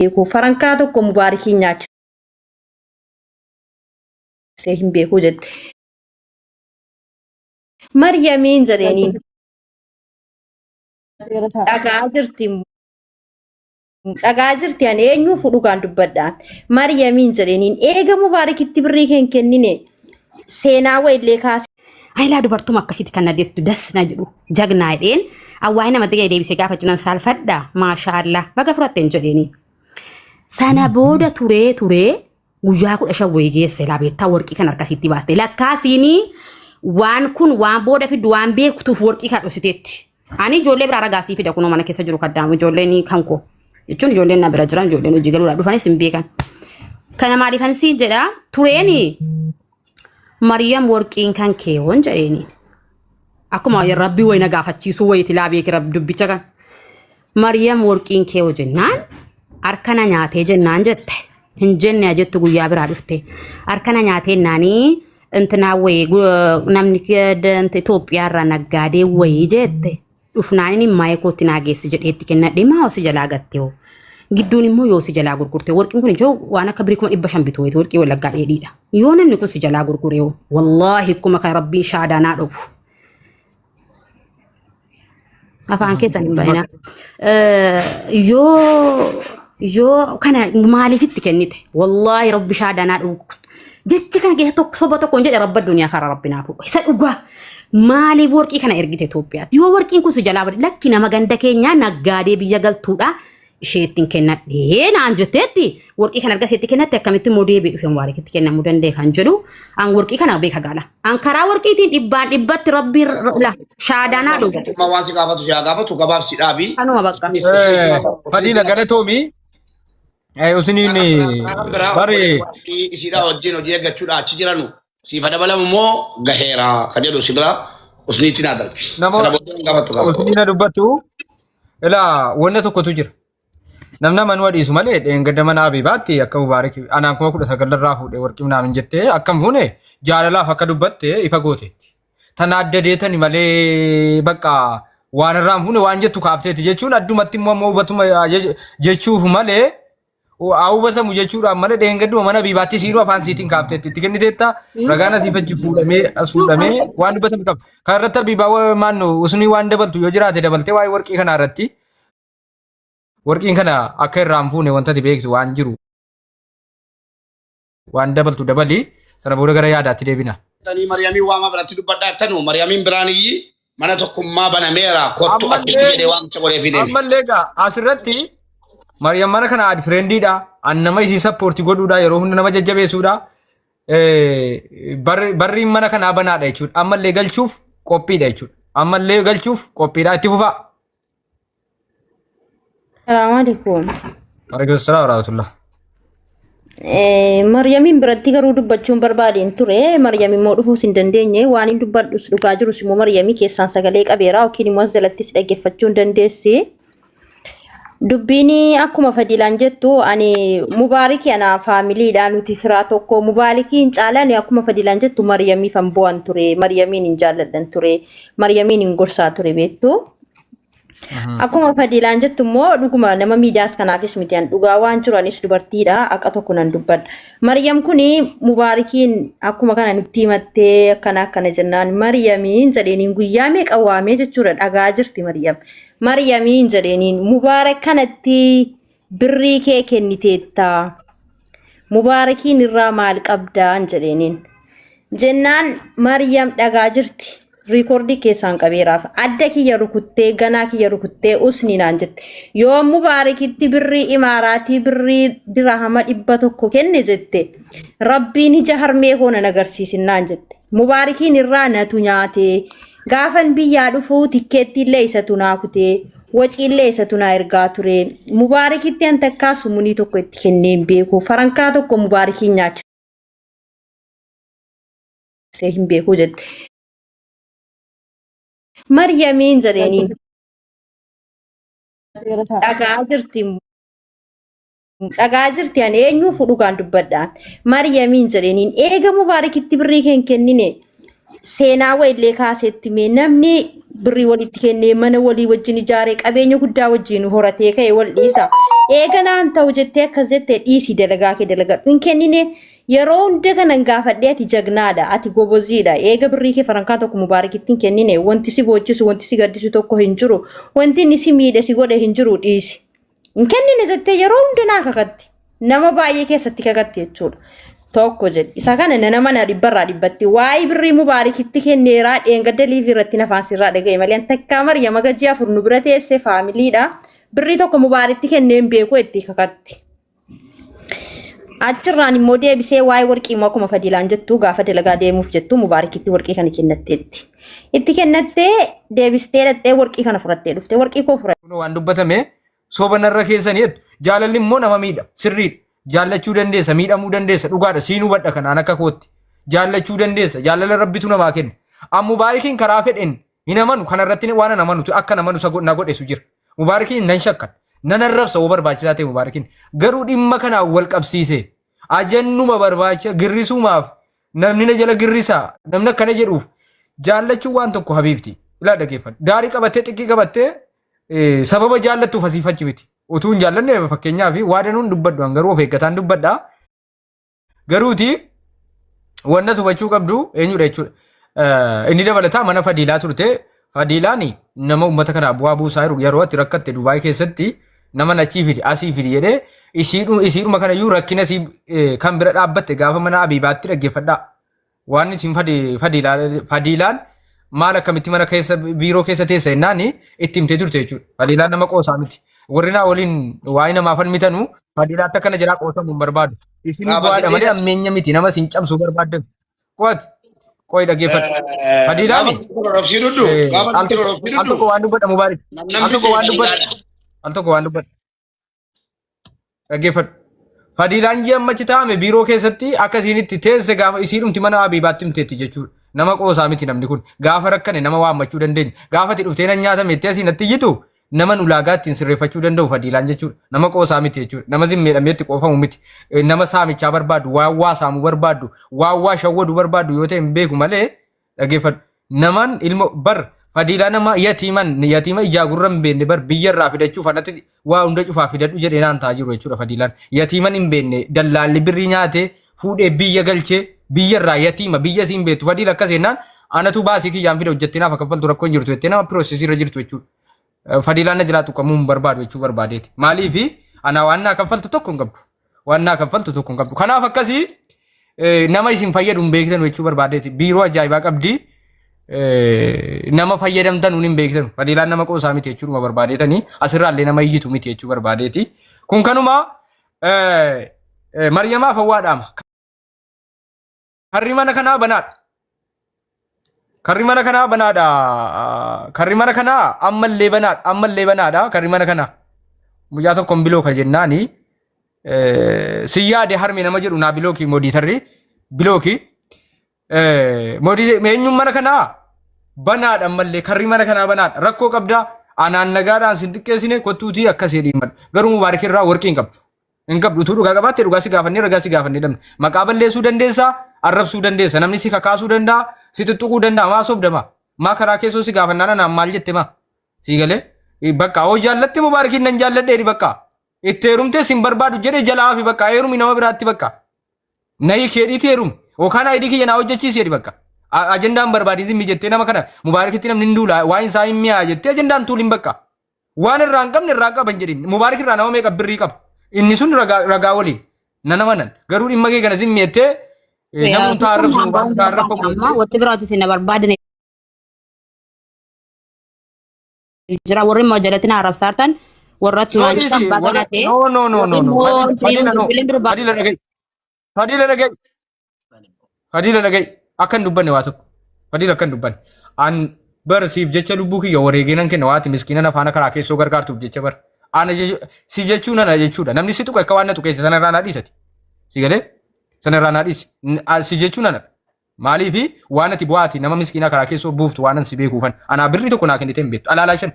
beeku farankaa tokko mubaarikii nyaachisee hin beeku jette. Maryamiin jedhaniin dhagaa jirti ani eenyuu fudhugaan dubbadhaan. Maryamiin jedhaniin eega mubaarikitti birrii keen kennine seenaa wayillee kaase. Ayilaa dubartuma akkasitti kan nadeettu dasna jedhu jagnaa jedheen awwaayina madda deebisee gaafachuudhaan saalfadhaa maashaallah baga fudhatteen jedheenii. Sana booda turee guyyaa 15 wayii geesse laabeettaa warqii kan harkasitti baaste lakkaasiinii waan kun waan booda fiddu waan beektuuf warqii kan dhositeetti. Ani ijoollee biraa ragaasii fida kunoo mana keessa jiru kaddaamu ijoolleen kanko jechuun ijoolleen na bira jiran ijoolleen hojii galuudhaa dhufanis hin beekan. Kana maaliifan siin jedhaa tureeni Maryam warqiin kan keewwan jedheeni. Akkuma rabbii wayina gaafachiisuu wayiti laabeeki rabbi dubbicha kan. Maryam warqiin keewwa jennaan harkana nyaatee jennaan jette. Hin jenne jettu guyyaa biraa dhufte. Harkana nyaatee naanii intina wayii namni Itoophiyaa irraa naggaadee wayii jette. Dhufnaan inni maayikootti naageessi jedheetti kennadhe maa hosi jalaa gattee gidduun immoo yoo si jalaa gurgurte warqiin kun ijoo waan akka birii 500 bituu wayitii warqii wallaggaa dheedhiidha. Yoo namni kun si jalaa gurguree wallaahi akkuma kan rabbii shaadanaa dhufu. Afaan keessan hin baay'ina. Yoo kana maaliifitti kennite wallaahi rabbi shaadanaa dhufu. Jechi kana keessa tokko soba tokkoon jedhe rabba duniyaa karaa rabbinaa fuudha. Isa dhugaa. Maaliif warqii kana ergite Itoophiyaatti? Yoo warqiin kun si jalaa bade lakki nama ganda keenyaa naggaadee biyya galtuudha. Isheettiin kennadhee naan jetteetti warqii kana argaseetti kennatte akkamitti immoo deebi'ee dhufeen waarikitti kennamuu danda'e kan jedhu an warqii kana beeka gaala. An karaa warqiitiin dhibbatti rabbii shaadanaa dhufu. Kuma waan si gaafatu si gaafatu gabaabsi dhaabi. Kanuma bakka. Fadila galatoomi. Usiniin bari isiidhaa wajjin hojii eeggachuudha achi jiranu. Siifa dabalamu immoo gaheera kan jedhu si bira usniitti naa darbe. Sana booddee gaafatu gaafatu. Usniina dubbatu ilaa wanna tokkotu jira. Namna manuu dhiisu malee dheengadda mana Abibaatti akka Mubaarik anaan kuma 19 irraa fuudhee warqii naamin jettee akkam fuune jaalalaaf akka dubbatte ifa gooteetti. Tana adda deetani malee bakka waan irraan fuune waan jettu kaafteetti jechuun addumatti immoo hubatuma jechuuf malee hubatamu jechuudhaan malee dheengadduma mana Abibaatti siinuu afaan siitiin kaafteetti itti kenniteetta ragaan asii fachi fuudhamee as fuudhamee waan dubbatamu qaba. Kan irratti Abibaa maannu usnii waan dabaltu yoo jiraate dabaltee waa'ee warqii kanaa irratti warqiin kana akka irraan fuune wanta ati beektu waan jiru waan dabaltu dabali sana booda gara yaadaatti deebina. Tanii Maryamiin waama biratti dubbadhaa tanu Maryamiin biraaniyyi mana tokkummaa banameera kottu additti jedhee waan golee fidee. Ammallee egaa asirratti Maryam mana kana ad friendiidha an nama isii sappoortii godhuudha yeroo hunda nama jajjabeessuudha barriin mana kanaa banaadha jechuudha ammallee galchuuf qophiidha jechuudha ammallee galchuuf qophiidha itti fufaa. Assalamualaikum. Waalaikumsalam warahmatullah. Maryamiin biratti garuu dubbachuun barbaadeen ture. Maryamiin immoo dhufuus hin dandeenye waan hin dubbadhus dhugaa jirus immoo Maryamii keessaan sagalee qabeera yookiin immoo jalattis dhaggeeffachuu hin dandeessi. Dubbiin akkuma Fadilaan jettu ani Mubaarikii ana faamiliidhaan nuti firaa tokko Mubaarikiin caalaan akkuma Fadilaan jettu Maryamii fan bu'an ture. Maryamiin hin jaalladhan ture. Maryamiin hin gorsaa ture beektu. Akkuma Fadilaan jettu immoo dhuguma nama miidiyaas kanaafis miti an dhugaa waan jiranis dubartiidha akka tokko nan dubbadha. Maryam kuni Mubaarikiin akkuma kana nutti himattee akkana jennaan Maryamiin jedheniin guyyaa meeqa waamee jechuudha dhagaa jirti Maryam. Maryamiin jedheniin Mubaarak kanatti birrii kee kenniteetta. Mubaarakiin irraa maal qabdaan jedheniin. Jennaan Maryam dhagaa jirti. Rekordi keessaan qabeeraaf adda kiyya rukuttee ganaa kiyya rukuttee usninaan jette yoo Mubaarikitti birrii imaaraatii birrii dirhama 100 kenne jette rabbiin ija harmee koona agarsiisinaan jette Mubaarikiin irraa natu nyaate gaafan biyyaa dhufuu tikkeetti illee isatu naa kutee wacii illee isatu naa ergaa ture Mubaarikitti an takkaa sumunii tokko itti kenneen beeku farankaa tokko Mubaarikiin nyaachisee hin beeku jette. Maryamiin jedheniin dhagaa jirti ani eenyuu fudhugaan dubbadhaan Maryamiin jedheniin eega Mubaarikitti birrii keen kennine seenaa wayillee kaasetti mee namni birrii walitti kennee mana walii wajjin ijaaree qabeenya guddaa wajjin horatee ka'e wal dhiisa. Eeganaan ta'u jettee akkas jettee dhiisii dalagaa kee dalagadhu hin kennine yeroo hunda kanan gaafadhee ati jagnaadha ati goboziidha eega birrii kee farankaa tokko mubaarakitti hin kennine wanti si boochisu wanti si gaddisu tokko hin jiru wanti inni si miidhe si godhe hin jiru dhiisi. Hin kennine jettee yeroo hunda naa kakatti nama baay'ee keessatti kakatti jechuudha. Tokko jedhi isa kana nama na dhibbarraa dhibbatti waa'ee birrii mubaarakitti kenneeraa dheengadda liivii irratti nafaansirraa dhaga'e malee takkaa Maryama gajjii afur nu bira teessee faamiliidha birrii tokko mubaarakitti kenneen beeku itti kakatti. Achirraan immoo deebisee waa'ee warqii immoo akkuma Fadiilaan jettu gaafa dalagaa deemuuf jettu mubaarakitti warqii kana kennatteetti. Itti kennattee deebistee dhattee warqii kana furattee dhuftee warqii koo furatte. Waan dubbatame soobanarra keessanii jaalalli immoo nama miidha sirriidha. Jaallachuu dandeessa miidhamuu dandeessa dhugaadha siinuu badha kanaan akka kootti jaallachuu dandeessa jaalala rabbitu namaa kenna amma mubaarakiin karaa fedhen hin amanu kanarratti waan namanu akka namanu na godhesu jira mubaarakiin nan shakkan nan arrabsa oo barbaachisaa ta'e mubaarakiin garuu dhimma kanaan wal qabsiise ajannuma barbaacha girrisumaaf namni na jala girrisaa namni akkana jedhuuf jaallachuu waan tokko habiibti ilaa dhageeffadhu daarii qabattee xiqqii qabattee sababa jaallattuuf asiifachi miti. Utuun jaallanne fakkeenyaaf waadanuun dubbadhu garuu of eeggataan dubbadha. Garuuti wanna hubachuu qabdu eenyudha jechuudha. Inni dabalataa mana Fadiilaa turte Fadiilaan nama uummata kana bu'aa buusaa yeroo itti rakkatte Dubaay keessatti nama achii fidi asii fidi jedhee isiidhuma kanayyuu rakkina kan bira dhaabbatte gaafa mana Abiibaatti dhaggeeffadhaa. Waan isin Fadiilaan maal akkamitti mana keessa biiroo keessa teessa jennaan itti himtee turte jechuudha. Fadiilaan nama qoosaa miti. Warri naa waliin waa'ee namaaf falmitanu Fadiilaatti akkana jedhaa qoosamuu hin barbaadu. Isin bu'aadha malee ammeenya miti nama isin cabsuu barbaaddan. Qo'ati qo'i dhaggeeffatu. Fadiilaan al tokko waan dubbadha mubaarik. Al tokko waan dubbadha. Dhaggeeffatu. Fadiilaan ji'a ammachi taa'ame biiroo keessatti akkasiin itti teesse gaafa isiidhumti mana Abiibaatti himteetti jechuudha. Nama qoosaa miti namni kun gaafa rakkane nama waammachuu dandeenya. Gaafa itti dhuftee nan nyaatame itti asiin natti iyyitu nama ulaagaa ittiin sirreeffachuu danda'u Fadiilaan jechuudha. Nama qoosaa miti jechuudha. Nama zimmeedhameetti qoofamu miti. Nama saamichaa barbaadu, waa saamuu barbaadu, waa shawwaduu barbaadu yoo ta'e hin beeku malee dhaggeeffadhu. Namaan ilma bar Fadiilaa nama yatiima ijaa gurra hin beekne bar biyyarraa fidachuuf anatti waa hunda cufaa fidadhu jedhee naan taa'aa jiru jechuudha Fadiilaan. Yatiiman hin beekne dallaalli birrii nyaatee fuudhee biyya galchee biyyarraa yatiima biyya siin beektu Fadiila akkas jennaan anatu baasii kiyyaan fida hojjettee naaf kaffaltu rakkoo hin jirtu jettee nama piroosesii irra jirtu jechuudha. Fadiilaan na jalaa tuqqamuu hin barbaadu jechuu barbaadeeti. Maaliifi ana waan naa kaffaltu tokko hin qabdu. Waan naa kaffaltu tokko hin qabdu. Kanaaf akkasii nama isin fayyadu hin beektan jechuu barbaadeeti. Biiroo ajaa'ibaa qabdi. Nama fayyadamtan hin beektan. Fadiilaan nama qoosaa miti jechuudha barbaadeetanii asirraallee nama iyyitu miti jechuu barbaadeeti. Kun kanuma Maryamaaf hawwaadhaama. Karri mana kanaa banaadha. Karri mana kanaa banaadha. Karri mana kanaa ammallee banaadha. Karri mana kanaa mucaa tokkoon biloo kan jennaani siyyaade harmi nama jedhu naa bilookii moodiitarri bilookii eenyuun mana kanaa banaadha ammallee karri mana kanaa banaadha rakkoo qabdaa anaan nagaadhaan sin xiqqeessine kottuutii akkasii dhiimadha garuu mubaarak irraa warqii hin qabdu. Hin qabdu utuu dhugaa qabaatte dhugaa si gaafannee ragaa si gaafannee dhabne maqaa balleessuu dandeessaa arrabsuu dandeessa namni si kakaasuu danda'a si tuttuquu danda'a maa sobdama maa karaa keessoo si gaafannaan anaan maal jette maa si galee bakka hoo jaallatti mubaarakiin nan jaalladheeri bakka itti heerumtee sin barbaadu jedhee jalaa fi bakka heerumi nama biraatti bakka nayi keedhiiti heerumi yookaan ayidii kiyya naa hojjechiiseeri bakka ajendaan barbaadiitiin mijettee nama kana mubaarakitti namni hin duula waan isaa hin mi'aa jettee ajendaan tuuliin bakka waan irraa hin qabne irraa qaban jedhin mubaarak irraa nama meeqa birrii qaba inni sun ragaa waliin nana manan garuu dhimma kee kana zimmeettee namuun taarrabsu mubaarak taarrafamu wanti biraatu isin barbaadan jira warri immoo jalatti na arrabsaartan warratti waan jiran baganate Fadiila dhaga'i akkan dubbanne waa tokko Fadiila akkan dubbanne an barsiif jecha lubbuu kiyya wareeginan kenna waati miskiina afaana karaa keessoo gargaartuuf jecha bar ana si jechuu nana jechuudha namni si tuqa akka waan na tuqeesse sanarraa naa dhiisati si galee sanarraa naa dhiisi si jechuu nana maaliifi waan ati bu'aati nama miskiina karaa keessoo buuftu waan si beekuufan anaa birrii tokko naa kennite hin beektu alaalaa shan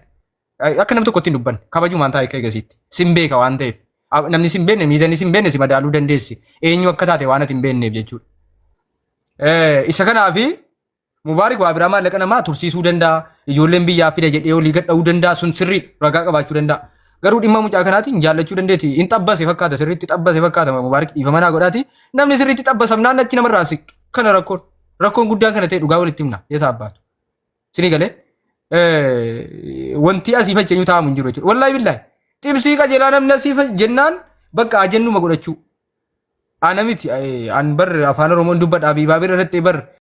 akka namni tokko ittiin dubbanne kabajuu maan taa'e eegasiitti sin beeka waan ta'eef namni sin beekne miizanii sin beekne si madaaluu dandeessi eenyu akka taate waan ati hin beekneef jechuudha. Isa kanaafi Mubaarik waa biraa maallaqa namaa tursiisuu danda'a. Ijoolleen biyyaa fida jedhee olii gad dha'uu danda'a. Sun sirrii ragaa qabaachuu danda'a. Garuu dhimma mucaa kanaatiin jaallachuu dandeetti. In xabbase fakkaata sirriitti xabbase fakkaata Mubaarik dhiifa manaa godhaati. Namni sirriitti xabbasamnaan achi namarraa si kana rakkoon guddaan kana ta'e dhugaa walitti himna. Yeesa abbaatu. Sini galee wanti asii faceenyu taa'amu hin jiru jechuudha. Wallaahi billaahi. Xibsii qajeelaa namni asii jennaan bakka ajennuma godhachuu. Ana miti an bar afaan Oromoon dubbadhaa biibaa bira irratti bar